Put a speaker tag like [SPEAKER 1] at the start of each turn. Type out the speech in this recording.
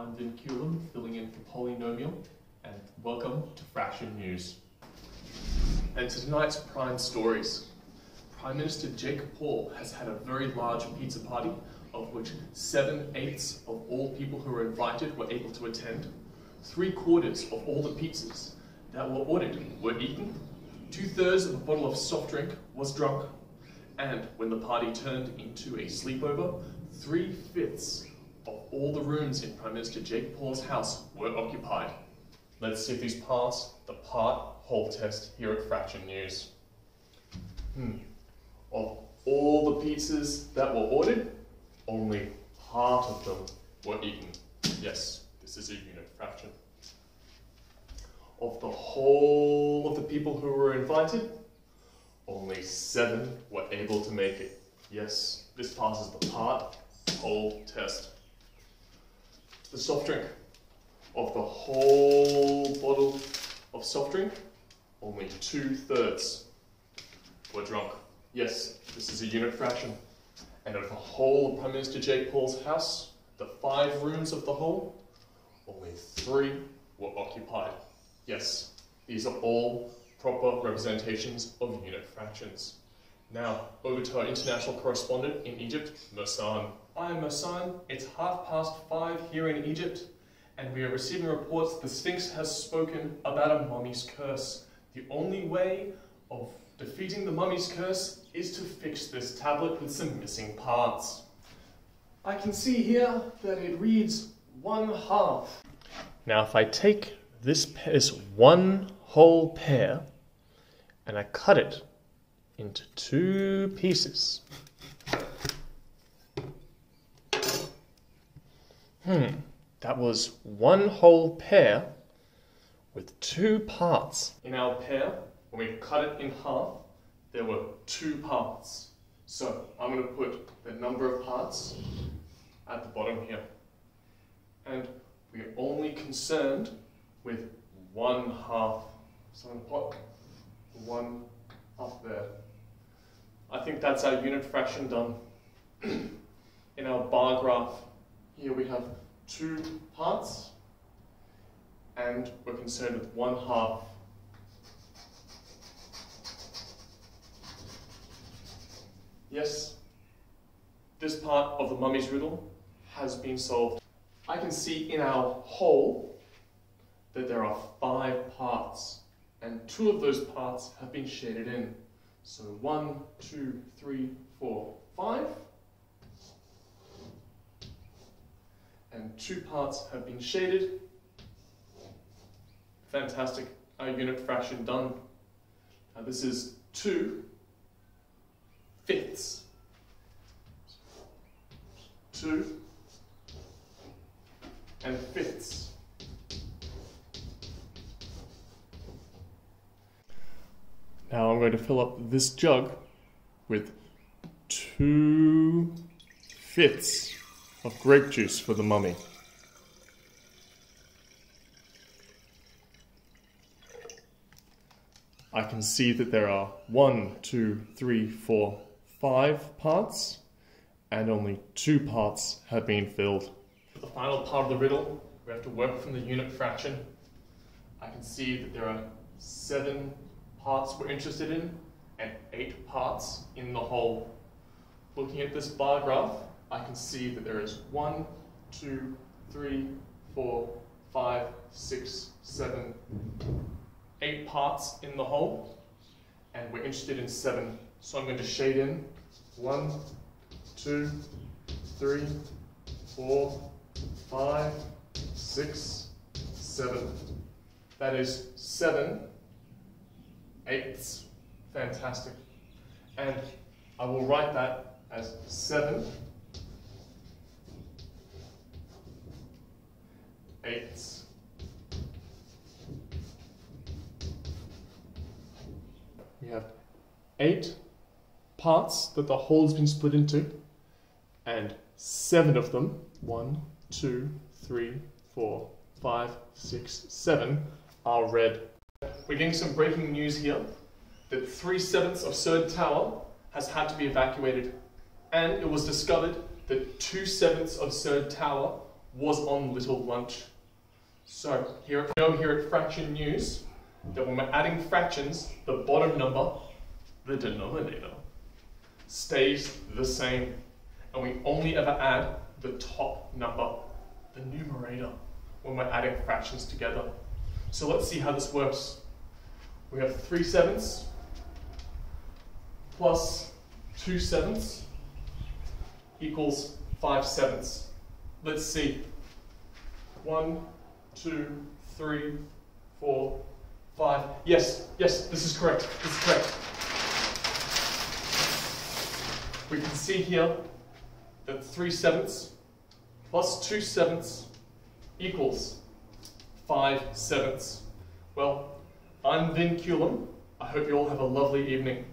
[SPEAKER 1] I'm Vinculum, filling in for Polynomial, and welcome to Fraction News. And to tonight's Prime Stories. Prime Minister Jake Paul has had a very large pizza party, of which 7/8 of all people who were invited were able to attend. 3/4 of all the pizzas that were ordered were eaten. 2/3 of a bottle of soft drink was drunk. And when the party turned into a sleepover, 3/5 of all the rooms in Prime Minister Jake Paul's house were occupied. Let's see if these pass the part-whole test here at Fraction News. Of all the pizzas that were ordered, only part of them were eaten. Yes, this is a unit fraction. Of the whole of the people who were invited, only 7 were able to make it. Yes, this passes the part-whole test. The soft drink. Of the whole bottle of soft drink, only 2/3 were drunk. Yes, this is a unit fraction. And of the whole of Prime Minister Jake Paul's house, the 5 rooms of the whole, only 3 were occupied. Yes, these are all proper representations of unit fractions. Now, over to our international correspondent in Egypt, Mersan. Hi Mersan, it's 5:30 here in Egypt, and we are receiving reports the Sphinx has spoken about a mummy's curse. The only way of defeating the mummy's curse is to fix this tablet with some missing parts. I can see here that it reads 1/2. Now if I take this one whole pear and I cut it into 2 pieces. That was 1 whole pear with 2 parts. In our pear, when we cut it in half, there were 2 parts. So I'm going to put the number of parts at the bottom here. And we're only concerned with 1/2. So I'm going to plot 1 up there. I think that's our unit fraction done. In our bar graph, here we have 2 parts, and we're concerned with 1/2. Yes, this part of the mummy's riddle has been solved. I can see in our whole that there are 5 parts, and 2 of those parts have been shaded in. So 1, 2, 3, 4, 5. And 2 parts have been shaded. Fantastic, our unit fraction done. Now this is 2/5. 2 and 5ths. Now I'm going to fill up this jug with 2/5 of grape juice for the mummy. I can see that there are 1, 2, 3, 4, 5 parts, and only 2 parts have been filled. For the final part of the riddle, we have to work from the unit fraction. I can see that there are 7 parts we're interested in, and 8 parts in the whole. Looking at this bar graph, I can see that there is 1, 2, 3, 4, 5, 6, 7, 8 parts in the whole, and we're interested in 7. So I'm going to shade in 1, 2, 3, 4, 5, 6, 7. That is 7/8. Fantastic. And I will write that as 7/8. We have 8 parts that the whole has been split into, and 7 of them, 1, 2, 3, 4, 5, 6, 7, are red. We're getting some breaking news here that 3/7 of Surd Tower has had to be evacuated, and it was discovered that 2/7 of Surd Tower was on Little Lunch. So here at Fraction News that when we're adding fractions, the bottom number, the denominator, stays the same. And we only ever add the top number, the numerator, when we're adding fractions together. So let's see how this works. We have 3/7 plus 2/7 equals 5/7. Let's see. 1, 2, 3, 4, 5. Yes, this is correct. This is correct. We can see here that 3/7 plus 2/7 equals 5/7. Well, I'm Vin Culum. I hope you all have a lovely evening.